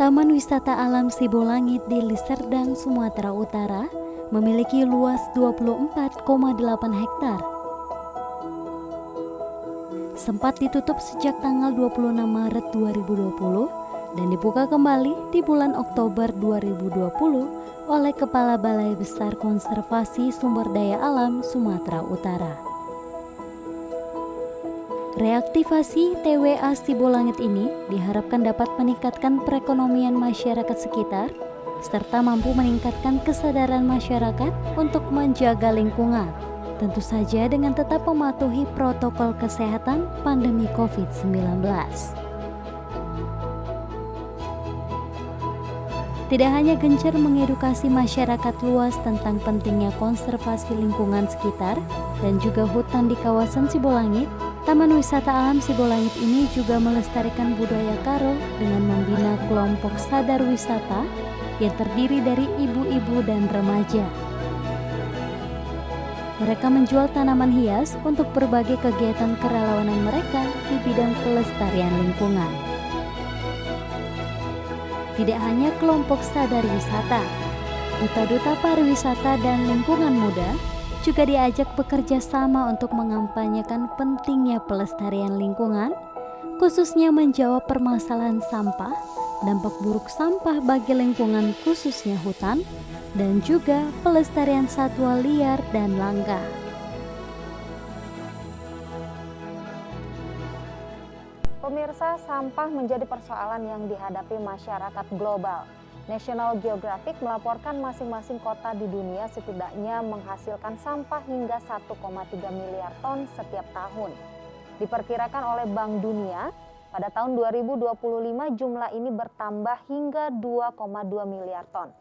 Taman Wisata Alam Sibolangit di Liserdang, Sumatera Utara memiliki luas 24,8 hektar. Sempat ditutup sejak tanggal 26 Maret 2020 dan dibuka kembali di bulan Oktober 2020 oleh Kepala Balai Besar Konservasi Sumber Daya Alam Sumatera Utara. Reaktivasi TWA Sibolangit ini diharapkan dapat meningkatkan perekonomian masyarakat sekitar serta mampu meningkatkan kesadaran masyarakat untuk menjaga lingkungan, tentu saja dengan tetap mematuhi protokol kesehatan pandemi COVID-19. Tidak hanya gencar mengedukasi masyarakat luas tentang pentingnya konservasi lingkungan sekitar dan juga hutan di kawasan Sibolangit, Taman Wisata Alam Sibolangit ini juga melestarikan budaya Karo dengan membina kelompok sadar wisata yang terdiri dari ibu-ibu dan remaja. Mereka menjual tanaman hias untuk berbagai kegiatan kerelawanan mereka di bidang pelestarian lingkungan. Tidak hanya kelompok sadar wisata, duta-duta pariwisata dan lingkungan muda juga diajak bekerja sama untuk mengampanyekan pentingnya pelestarian lingkungan, khususnya menjawab permasalahan sampah, dampak buruk sampah bagi lingkungan khususnya hutan, dan juga pelestarian satwa liar dan langka. Pemirsa, sampah menjadi persoalan yang dihadapi masyarakat global. National Geographic melaporkan masing-masing kota di dunia setidaknya menghasilkan sampah hingga 1,3 miliar ton setiap tahun. Diperkirakan oleh Bank Dunia, pada tahun 2025 jumlah ini bertambah hingga 2,2 miliar ton.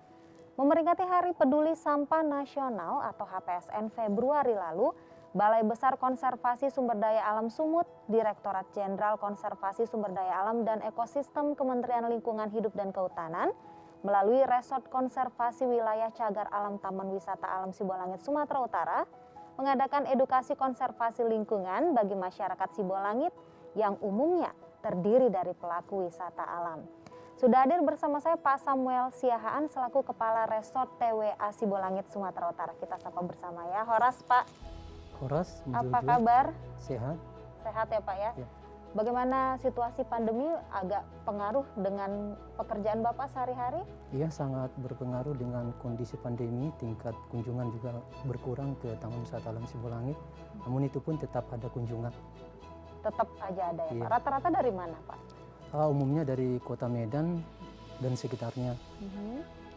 Memperingati Hari Peduli Sampah Nasional atau HPSN Februari lalu, Balai Besar Konservasi Sumber Daya Alam Sumut, Direktorat Jenderal Konservasi Sumber Daya Alam dan Ekosistem Kementerian Lingkungan Hidup dan Kehutanan melalui Resort Konservasi Wilayah Cagar Alam Taman Wisata Alam Sibolangit, Sumatera Utara, mengadakan edukasi konservasi lingkungan bagi masyarakat Sibolangit yang umumnya terdiri dari pelaku wisata alam. Sudah hadir bersama saya Pak Samuel Siahaan selaku Kepala Resort TWA Sibolangit, Sumatera Utara. Kita sapa bersama ya. Horas Pak. Horas. Apa kabar? Sehat. Sehat ya Pak ya. Ya. Bagaimana situasi pandemi agak pengaruh dengan pekerjaan Bapak sehari-hari? Iya, sangat berpengaruh dengan kondisi pandemi, tingkat kunjungan juga berkurang ke Taman Wisata Alam Sibolangit. Namun itu pun tetap ada kunjungan. Tetap aja ada ya Iya. Pak. Rata-rata dari mana Pak? Umumnya dari Kota Medan dan sekitarnya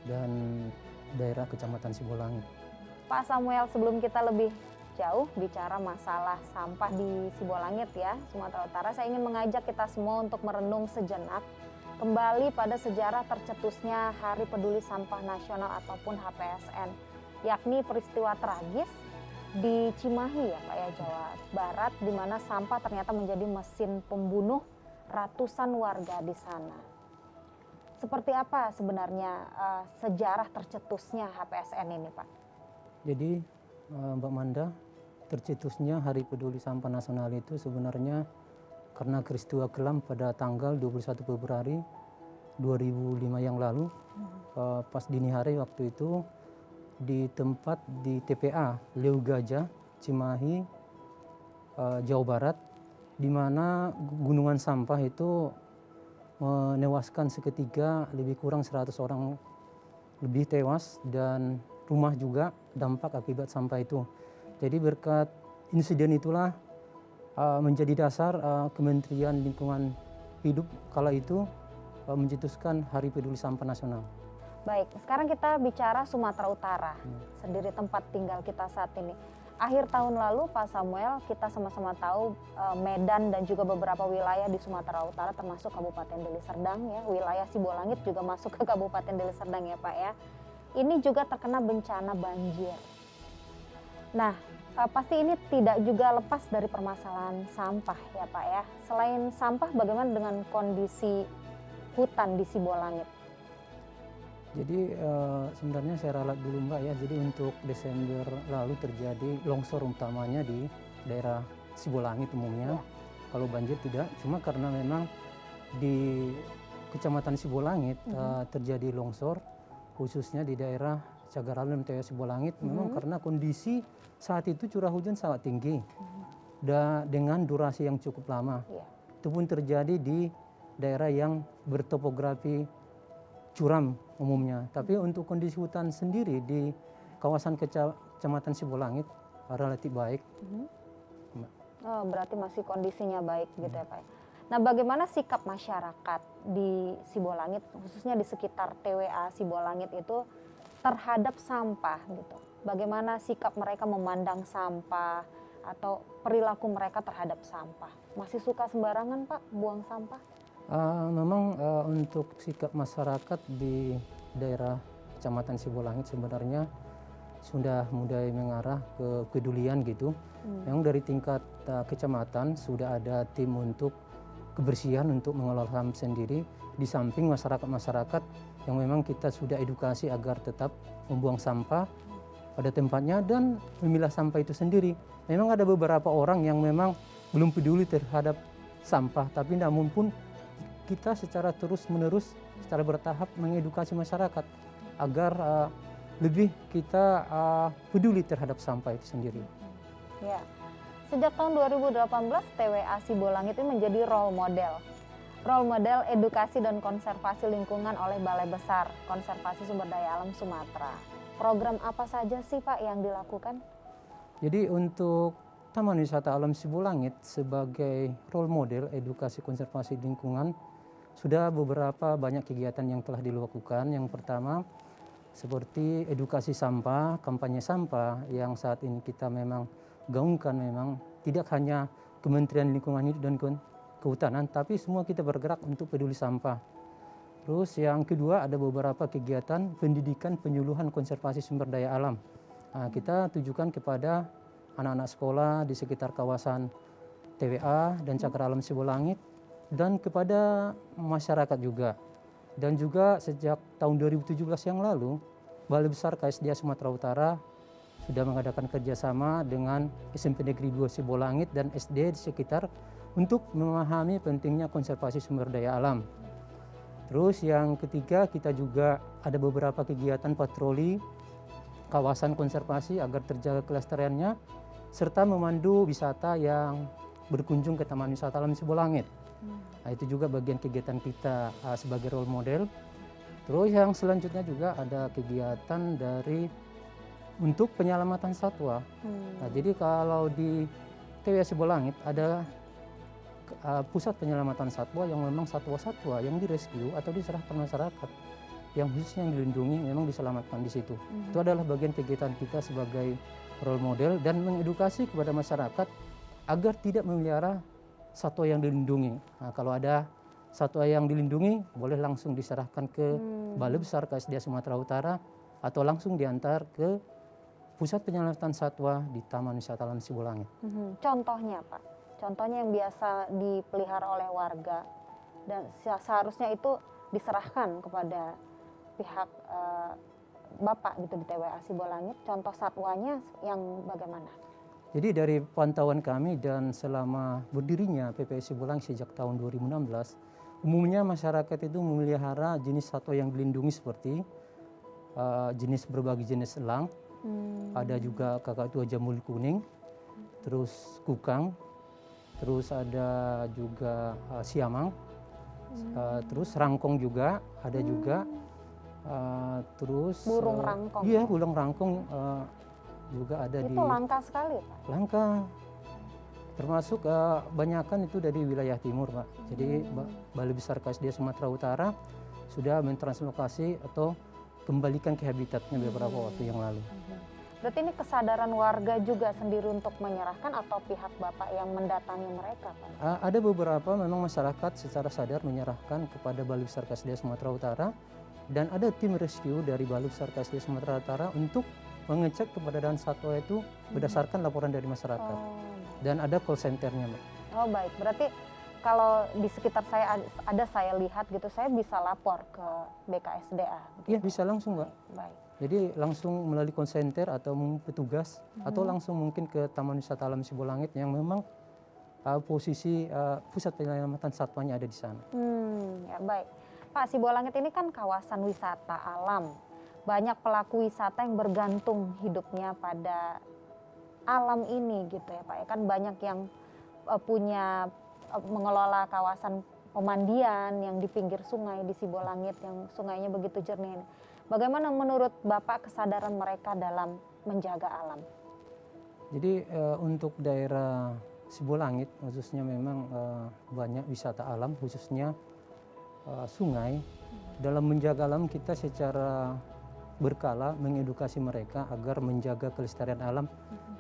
dan daerah Kecamatan Sibolangit. Pak Samuel, sebelum kita lebih jauh bicara masalah sampah di Sibolangit ya, Sumatera Utara, saya ingin mengajak kita semua untuk merenung sejenak kembali pada sejarah tercetusnya Hari Peduli Sampah Nasional ataupun HPSN, yakni peristiwa tragis di Cimahi ya Pak ya, Jawa Barat, di mana sampah ternyata menjadi mesin pembunuh ratusan warga di sana. Seperti apa sebenarnya sejarah tercetusnya HPSN ini Pak? Jadi Mbak Manda, tercetusnya Hari Peduli Sampah Nasional itu sebenarnya karena peristiwa kelam pada tanggal 21 Februari 2005 yang lalu, pas dini hari waktu itu di tempat di TPA Leu Gajah, Cimahi, Jawa Barat, di mana gunungan sampah itu menewaskan seketika lebih kurang 100 orang lebih tewas dan rumah juga dampak akibat sampah itu. Jadi berkat insiden itulah menjadi dasar Kementerian Lingkungan Hidup kala itu mencetuskan Hari Peduli Sampah Nasional. Baik, sekarang kita bicara Sumatera Utara, sendiri tempat tinggal kita saat ini. Akhir tahun lalu Pak Samuel, kita sama-sama tahu Medan dan juga beberapa wilayah di Sumatera Utara termasuk Kabupaten Deli Serdang ya, wilayah Sibolangit juga masuk ke Kabupaten Deli Serdang ya Pak ya. Ini juga terkena bencana banjir. Nah, pasti ini tidak juga lepas dari permasalahan sampah ya Pak ya. Selain sampah, bagaimana dengan kondisi hutan di Sibolangit? Jadi sebenarnya saya ralat dulu Mbak ya. Jadi untuk Desember lalu terjadi longsor utamanya di daerah Sibolangit umumnya. Kalau banjir tidak, cuma karena memang di Kecamatan Sibolangit terjadi longsor, khususnya di daerah Cagar Alam TWA Sibolangit. Memang karena kondisi saat itu curah hujan sangat tinggi dengan durasi yang cukup lama. Itu pun terjadi di daerah yang bertopografi curam umumnya. Tapi untuk kondisi hutan sendiri di kawasan Kecamatan Sibolangit relatif baik. Oh, berarti masih kondisinya baik gitu ya Pak. Nah, bagaimana sikap masyarakat di Sibolangit, khususnya di sekitar TWA Sibolangit itu terhadap sampah gitu? Bagaimana sikap mereka memandang sampah atau perilaku mereka terhadap sampah? Masih suka sembarangan Pak buang sampah? Memang untuk sikap masyarakat di daerah Kecamatan Sibolangit sebenarnya sudah mulai mengarah ke kepedulian gitu. Memang dari tingkat kecamatan sudah ada tim untuk kebersihan untuk mengelola sampah sendiri, di samping masyarakat-masyarakat yang memang kita sudah edukasi agar tetap membuang sampah pada tempatnya dan memilah sampah itu sendiri. Memang ada beberapa orang yang memang belum peduli terhadap sampah, tapi namun pun kita secara terus-menerus, secara bertahap mengedukasi masyarakat agar lebih kita peduli terhadap sampah itu sendiri. Ya. Sejak tahun 2018, TWA Sibolangit ini menjadi role model edukasi dan konservasi lingkungan oleh Balai Besar Konservasi Sumber Daya Alam Sumatera. Program apa saja sih Pak yang dilakukan? Jadi untuk Taman Wisata Alam Sibolangit sebagai role model edukasi konservasi lingkungan, sudah beberapa banyak kegiatan yang telah dilakukan. Yang pertama seperti edukasi sampah, kampanye sampah yang saat ini kita memang gaungkan, memang tidak hanya Kementerian Lingkungan Hidup dan Kehutanan, tapi semua kita bergerak untuk peduli sampah. Terus yang kedua ada beberapa kegiatan pendidikan penyuluhan konservasi sumber daya alam. Nah, kita tujukan kepada anak-anak sekolah di sekitar kawasan TWA dan Cagar Alam Sibolangit dan kepada masyarakat juga. Dan juga sejak tahun 2017 yang lalu, Balai Besar KSDA Sumatera Utara sudah mengadakan kerjasama dengan SMP Negeri 2 Sibolangit dan SD di sekitar untuk memahami pentingnya konservasi sumber daya alam. Terus yang ketiga kita juga ada beberapa kegiatan patroli kawasan konservasi agar terjaga kelestariannya serta memandu wisata yang berkunjung ke Taman Wisata Alam Sibolangit. Nah, itu juga bagian kegiatan kita sebagai role model. Terus yang selanjutnya juga ada kegiatan dari untuk penyelamatan satwa. Nah, jadi kalau di TWA Sibolangit ada pusat penyelamatan satwa yang memang satwa-satwa yang direscue atau diserahkan masyarakat yang khususnya yang dilindungi memang diselamatkan di situ. Itu adalah bagian kegiatan kita sebagai role model dan mengedukasi kepada masyarakat agar tidak memelihara satwa yang dilindungi. Nah, kalau ada satwa yang dilindungi boleh langsung diserahkan ke Balai Besar KSDA Sumatera Utara atau langsung diantar ke pusat penyelamatan satwa di Taman Wisata Alam Sibolangit. Contohnya Pak, contohnya yang biasa dipelihara oleh warga dan seharusnya itu diserahkan kepada pihak Bapak gitu di TWA Sibolangit, contoh satwanya yang bagaimana? Jadi dari pantauan kami dan selama berdirinya PPS Sibolangit sejak tahun 2016, umumnya masyarakat itu memelihara jenis satwa yang dilindungi seperti berbagai jenis elang, ada juga kakak tua jambul kuning, terus kukang, terus ada juga siamang, terus rangkong juga ada juga, terus burung rangkong. Iya, burung rangkong juga ada. Itu langka sekali Pak. Langka, termasuk banyakan itu dari wilayah timur Pak. Jadi Balai Besar KSDA Sumatera Utara sudah mentranslokasi atau kembalikan ke habitatnya beberapa waktu yang lalu. Berarti ini kesadaran warga juga sendiri untuk menyerahkan atau pihak Bapak yang mendatangi mereka Pak? Ada beberapa memang masyarakat secara sadar menyerahkan kepada Balai Besar KSDA Sumatera Utara dan ada tim rescue dari Balai Besar KSDA Sumatera Utara untuk mengecek keberadaan satwa itu berdasarkan laporan dari masyarakat. Dan ada call center-nya Mbak. Oh baik, berarti kalau di sekitar saya ada saya lihat gitu, saya bisa lapor ke BKSDA? Iya bisa langsung Mbak. Baik. Jadi langsung melalui call center atau petugas atau langsung mungkin ke Taman Wisata Alam Sibolangit yang memang posisi pusat penyelamatan satwanya ada di sana. Ya baik. Pak, Sibolangit ini kan kawasan wisata alam. Banyak pelaku wisata yang bergantung hidupnya pada alam ini gitu ya Pak. Kan banyak yang punya mengelola kawasan pemandian yang di pinggir sungai di Sibolangit yang sungainya begitu jernih. Bagaimana menurut Bapak kesadaran mereka dalam menjaga alam? Jadi untuk daerah Sibolangit khususnya memang banyak wisata alam, khususnya sungai. Dalam menjaga alam kita secara berkala mengedukasi mereka agar menjaga kelestarian alam,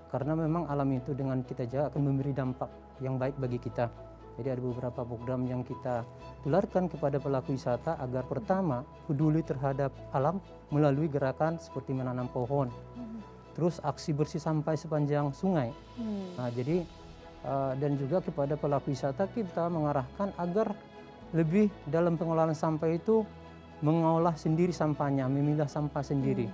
karena memang alam itu dengan kita jaga akan memberi dampak yang baik bagi kita. Jadi ada beberapa program yang kita tularkan kepada pelaku wisata agar pertama peduli terhadap alam melalui gerakan seperti menanam pohon, terus aksi bersih sampah sepanjang sungai. Nah, jadi dan juga kepada pelaku wisata kita mengarahkan agar lebih dalam pengelolaan sampah itu mengolah sendiri sampahnya, memilah sampah sendiri.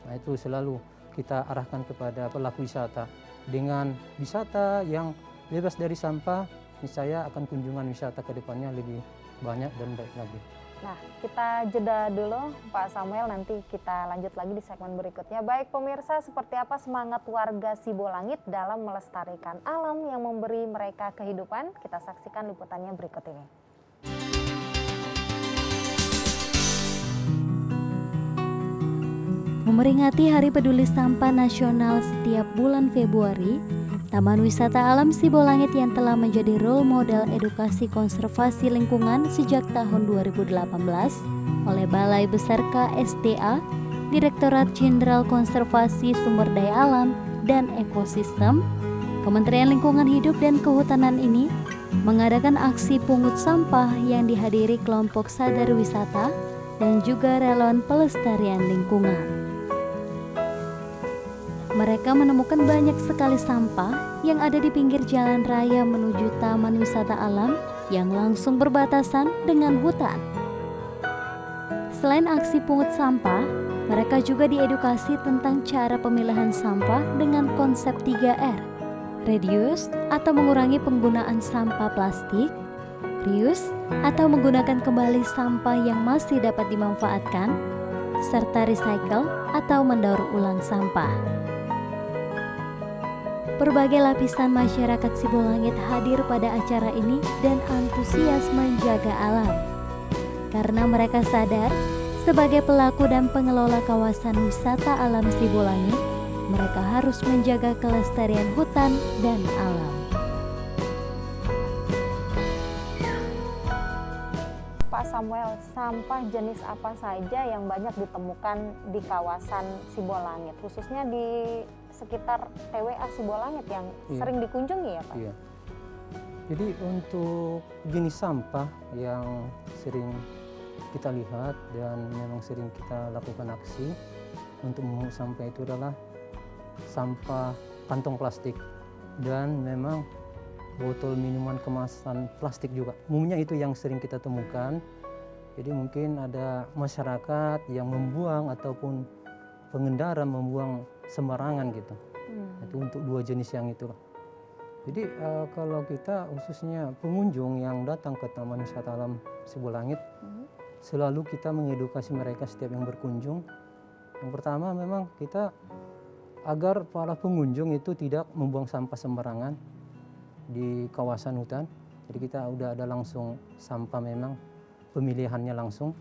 Nah, itu selalu kita arahkan kepada pelaku wisata. Dengan wisata yang bebas dari sampah, niscaya akan kunjungan wisata ke depannya lebih banyak dan baik lagi. Nah, kita jeda dulu Pak Samuel, nanti kita lanjut lagi di segmen berikutnya. Baik pemirsa, seperti apa semangat warga Sibolangit dalam melestarikan alam yang memberi mereka kehidupan? Kita saksikan liputannya berikut ini. Memperingati Hari Peduli Sampah Nasional setiap bulan Februari, Taman Wisata Alam Sibolangit yang telah menjadi role model edukasi konservasi lingkungan sejak tahun 2018 oleh Balai Besar KSDA, Direktorat Jenderal Konservasi Sumber Daya Alam dan Ekosistem, Kementerian Lingkungan Hidup dan Kehutanan ini mengadakan aksi pungut sampah yang dihadiri kelompok sadar wisata dan juga relawan pelestarian lingkungan. Mereka menemukan banyak sekali sampah yang ada di pinggir jalan raya menuju Taman Wisata Alam yang langsung berbatasan dengan hutan. Selain aksi pungut sampah, mereka juga diedukasi tentang cara pemilahan sampah dengan konsep 3R, reduce atau mengurangi penggunaan sampah plastik, reuse atau menggunakan kembali sampah yang masih dapat dimanfaatkan, serta recycle atau mendaur ulang sampah. Berbagai lapisan masyarakat Sibolangit hadir pada acara ini dan antusias menjaga alam. Karena mereka sadar, sebagai pelaku dan pengelola kawasan wisata alam Sibolangit, mereka harus menjaga kelestarian hutan dan alam. Pak Samuel, sampah jenis apa saja yang banyak ditemukan di kawasan Sibolangit, khususnya di sekitar TWA Sibolangit yang sering dikunjungi ya Pak? Iya. Jadi untuk jenis sampah yang sering kita lihat dan memang sering kita lakukan aksi untuk memungut sampah itu adalah sampah kantong plastik dan memang botol minuman kemasan plastik juga. Umumnya itu yang sering kita temukan. Jadi mungkin ada masyarakat yang membuang ataupun pengendara membuang sembarangan gitu. Itu untuk dua jenis yang itu. Jadi kalau kita khususnya pengunjung yang datang ke Taman Wisata Alam Sibolangit, selalu kita mengedukasi mereka setiap yang berkunjung. Yang pertama memang kita agar para pengunjung itu tidak membuang sampah sembarangan di kawasan hutan. Jadi kita udah ada langsung sampah memang pemilihannya langsung.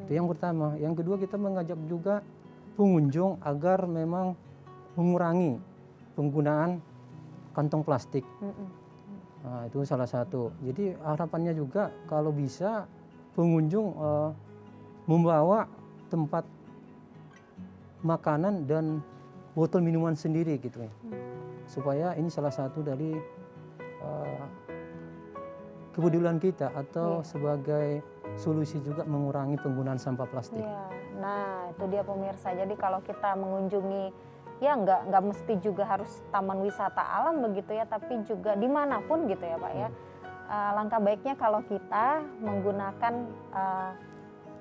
Itu yang pertama. Yang kedua kita mengajak juga pengunjung agar memang mengurangi penggunaan kantong plastik. Nah, itu salah satu. Jadi harapannya juga kalau bisa pengunjung membawa tempat makanan dan botol minuman sendiri gitu ya. Supaya ini salah satu dari kepedulian kita atau sebagai solusi juga mengurangi penggunaan sampah plastik. Nah itu dia pemirsa, jadi kalau kita mengunjungi ya nggak mesti juga harus taman wisata alam begitu ya, tapi juga dimanapun gitu ya Pak ya. Langkah baiknya kalau kita menggunakan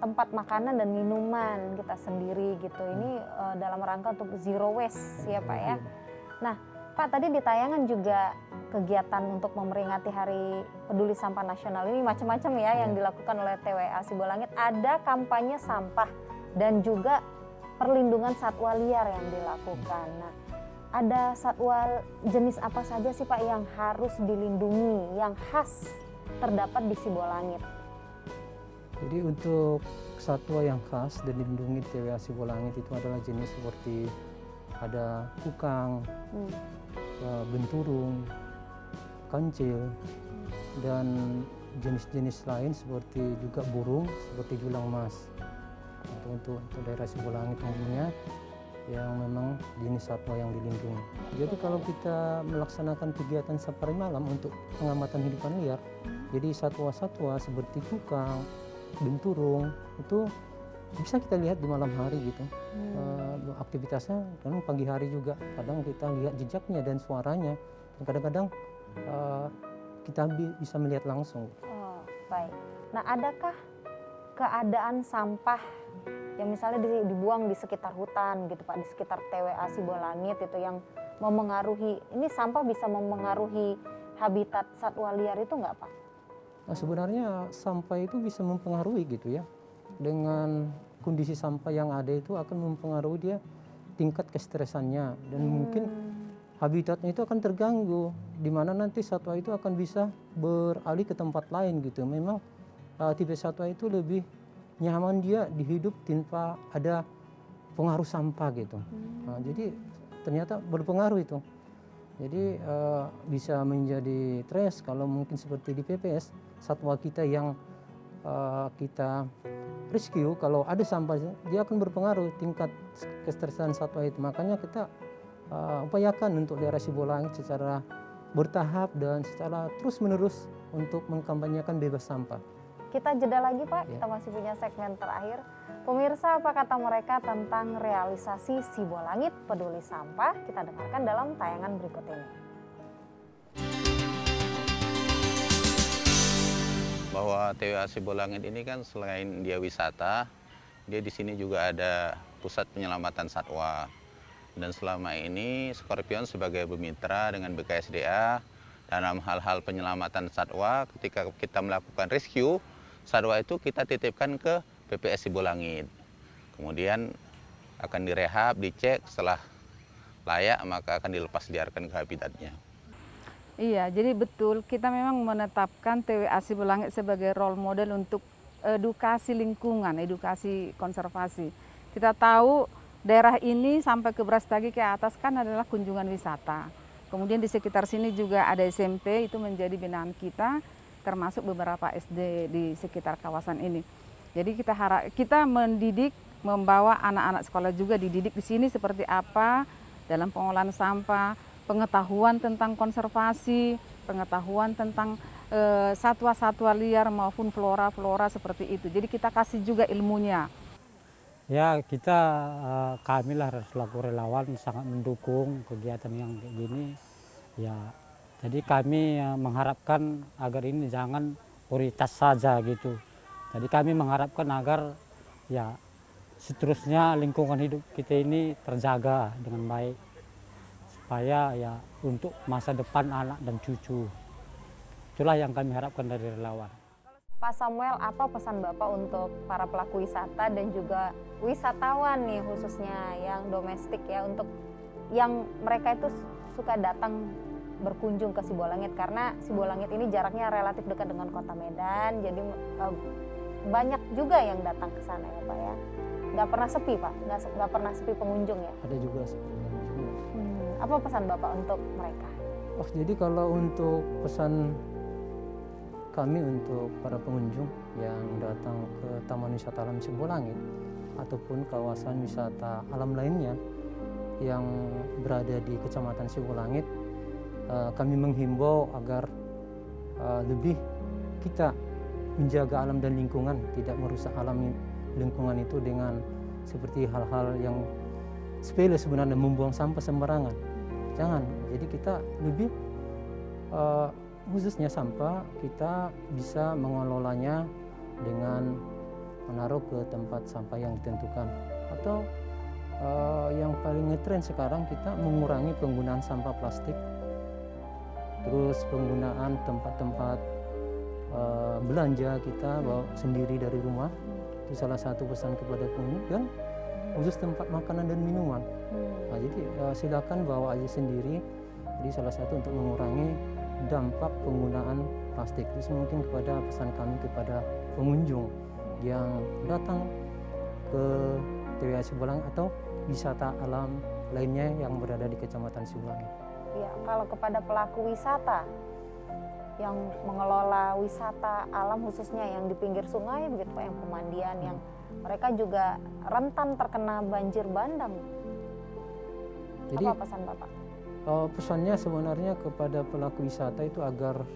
tempat makanan dan minuman kita sendiri gitu, ini dalam rangka untuk zero waste ya Pak ya. Nah Pak, tadi di tayangan juga kegiatan untuk memperingati Hari Peduli Sampah Nasional ini macam-macam ya yang dilakukan oleh TWA Sibolangit. Ada kampanye sampah dan juga perlindungan satwa liar yang dilakukan. Nah, ada satwa jenis apa saja sih Pak yang harus dilindungi, yang khas terdapat di Sibolangit? Jadi untuk satwa yang khas dan dilindungi TWA Sibolangit itu adalah jenis seperti ada kukang, benturung, kancil, dan jenis-jenis lain seperti juga burung seperti julang emas. Untuk daerah Sibolangit umumnya yang memang jenis satwa yang dilindungi. Jadi kalau kita melaksanakan kegiatan safari malam untuk pengamatan hidupan liar, jadi satwa-satwa seperti kukang, benturung itu bisa kita lihat di malam hari gitu. Aktivitasnya kadang pagi hari juga, kadang kita lihat jejaknya dan suaranya, dan kadang-kadang kita bisa melihat langsung. Oh, baik. Nah, adakah keadaan sampah yang misalnya dibuang di sekitar hutan gitu Pak, di sekitar TWA Sibolangit itu yang memengaruhi, ini sampah bisa memengaruhi habitat satwa liar itu nggak Pak? Nah, sebenarnya sampah itu bisa mempengaruhi gitu ya. Dengan kondisi sampah yang ada itu akan mempengaruhi dia tingkat kestresannya dan mungkin habitatnya itu akan terganggu, di mana nanti satwa itu akan bisa beralih ke tempat lain gitu. Memang tipe satwa itu lebih nyaman dia dihidup tanpa ada pengaruh sampah gitu. Nah, jadi ternyata berpengaruh itu. Jadi bisa menjadi stres kalau mungkin seperti di PPS, satwa kita yang kita rescue, kalau ada sampah dia akan berpengaruh tingkat kestresan satwa itu. Makanya kita upayakan untuk daerah Sibolangit secara bertahap dan secara terus-menerus untuk mengkampanyekan bebas sampah. Kita jeda lagi Pak, kita masih punya segmen terakhir. Pemirsa, apa kata mereka tentang realisasi Sibolangit Peduli Sampah? Kita dengarkan dalam tayangan berikut ini. Bahwa TWA Sibolangit ini kan selain dia wisata, dia di sini juga ada pusat penyelamatan satwa. Dan selama ini Scorpion sebagai bermitra dengan BKSDA dalam hal-hal penyelamatan satwa, ketika kita melakukan rescue, satwa itu kita titipkan ke PPS Sibolangit. Kemudian akan direhab, dicek, setelah layak maka akan dilepas liarkan ke habitatnya. Iya, jadi betul kita memang menetapkan TWA Sibolangit sebagai role model untuk edukasi lingkungan, edukasi konservasi. Kita tahu daerah ini sampai ke Brastagi ke atas kan adalah kunjungan wisata. Kemudian di sekitar sini juga ada SMP, itu menjadi binaan kita, termasuk beberapa SD di sekitar kawasan ini. Jadi kita mendidik, membawa anak-anak sekolah juga dididik di sini seperti apa dalam pengolahan sampah, pengetahuan tentang konservasi, pengetahuan tentang satwa-satwa liar maupun flora-flora seperti itu. Jadi kita kasih juga ilmunya. Ya kami lah selaku relawan sangat mendukung kegiatan yang kayak gini. Ya, jadi kami mengharapkan agar ini jangan prioritas saja gitu. Jadi kami mengharapkan agar ya seterusnya lingkungan hidup kita ini terjaga dengan baik. Supaya ya untuk masa depan anak dan cucu. Itulah yang kami harapkan dari relawan. Pak Samuel, apa pesan Bapak untuk para pelaku wisata dan juga wisatawan nih khususnya yang domestik ya, untuk yang mereka itu suka datang berkunjung ke Sibolangit, karena Sibolangit ini jaraknya relatif dekat dengan kota Medan, jadi banyak juga yang datang ke sana ya Pak ya. Nggak pernah sepi Pak, nggak pernah sepi pengunjung ya? Ada juga seperti itu. Apa pesan Bapak untuk mereka? Oh, jadi kalau untuk pesan kami untuk para pengunjung yang datang ke Taman Wisata Alam Sibolangit ataupun kawasan wisata alam lainnya yang berada di Kecamatan Sibolangit, kami menghimbau agar lebih kita menjaga alam dan lingkungan, tidak merusak alam lingkungan itu dengan seperti hal-hal yang sepele sebenarnya, membuang sampah sembarangan. Jangan. Jadi kita lebih khususnya sampah kita bisa mengelolanya dengan menaruh ke tempat sampah yang ditentukan, atau yang paling ngetren sekarang kita mengurangi penggunaan sampah plastik terus penggunaan tempat-tempat belanja kita bawa sendiri dari rumah, itu salah satu pesan kepada pengunjung, dan khusus tempat makanan dan minuman. Nah, jadi silakan bawa aja sendiri. Jadi salah satu untuk mengurangi dampak penggunaan plastik. Itu mungkin kepada pesan kami kepada pengunjung yang datang ke TWA Sibolangit atau wisata alam lainnya yang berada di Kecamatan Sibolangit. Ya, kalau kepada pelaku wisata yang mengelola wisata alam khususnya yang di pinggir sungai begitu Pak, yang pemandian, yang mereka juga rentan terkena banjir bandang. Jadi, apa pesan Bapak? Pesannya sebenarnya kepada pelaku wisata itu agar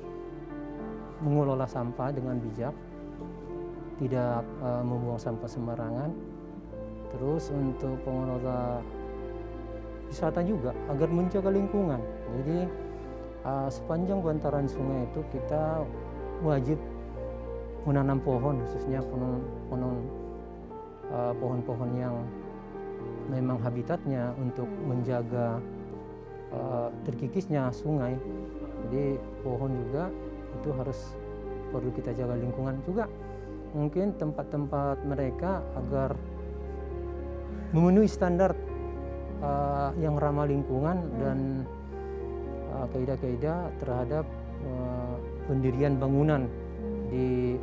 mengelola sampah dengan bijak, tidak membuang sampah sembarangan. Terus untuk pengelola wisata juga agar menjaga lingkungan. Jadi sepanjang bantaran sungai itu kita wajib menanam pohon, khususnya pohon-pohon yang memang habitatnya untuk menjaga terkikisnya sungai. Jadi pohon juga itu harus perlu kita jaga lingkungan juga. Mungkin tempat-tempat mereka agar memenuhi standar yang ramah lingkungan dan kaidah-kaidah terhadap pendirian bangunan di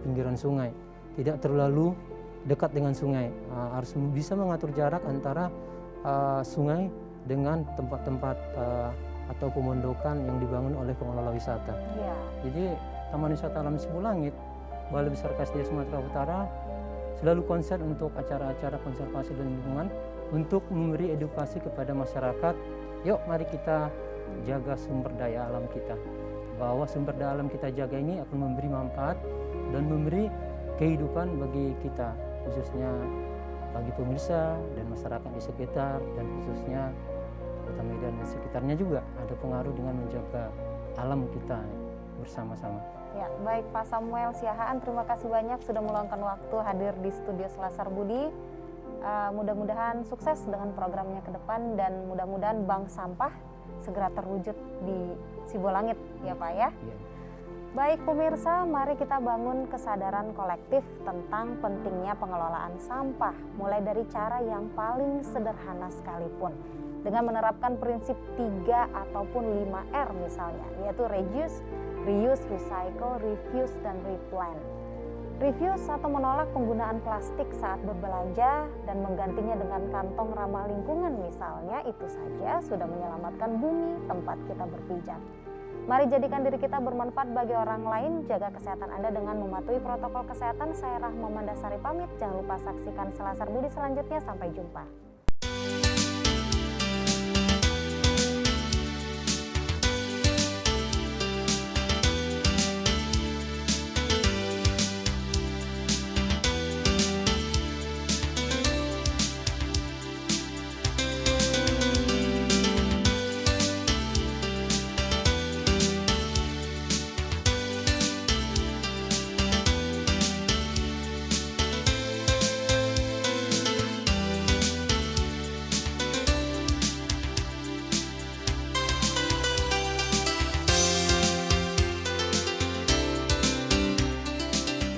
pinggiran sungai. Tidak terlalu dekat dengan sungai, harus bisa mengatur jarak antara sungai dengan tempat-tempat atau pemondokan yang dibangun oleh pengelola wisata. Ya. Jadi Taman Wisata Alam Sibolangit, Balai Besar KSDA Sumatera Utara selalu konsen untuk acara-acara konservasi dan lingkungan untuk memberi edukasi kepada masyarakat. Yuk mari kita jaga sumber daya alam kita, bahwa sumber daya alam kita jaga ini akan memberi manfaat dan memberi kehidupan bagi kita, khususnya bagi pemirsa dan masyarakat di sekitar, dan khususnya Kota Medan dan sekitarnya juga ada pengaruh dengan menjaga alam kita bersama-sama. Ya, baik Pak Samuel Siahaan, terima kasih banyak sudah meluangkan waktu hadir di studio Selasar Budi. Mudah-mudahan sukses dengan programnya ke depan dan mudah-mudahan bank sampah segera terwujud di Sibolangit ya Pak ya. Ya. Baik pemirsa, mari kita bangun kesadaran kolektif tentang pentingnya pengelolaan sampah mulai dari cara yang paling sederhana sekalipun dengan menerapkan prinsip 3 ataupun 5R misalnya, yaitu reduce, reuse, recycle, refuse, dan replant. Refuse atau menolak penggunaan plastik saat berbelanja dan menggantinya dengan kantong ramah lingkungan misalnya, itu saja sudah menyelamatkan bumi tempat kita berpijak. Mari jadikan diri kita bermanfaat bagi orang lain, jaga kesehatan Anda dengan mematuhi protokol kesehatan. Saya Rahma Mandasari pamit, jangan lupa saksikan Selasar Budi selanjutnya, sampai jumpa.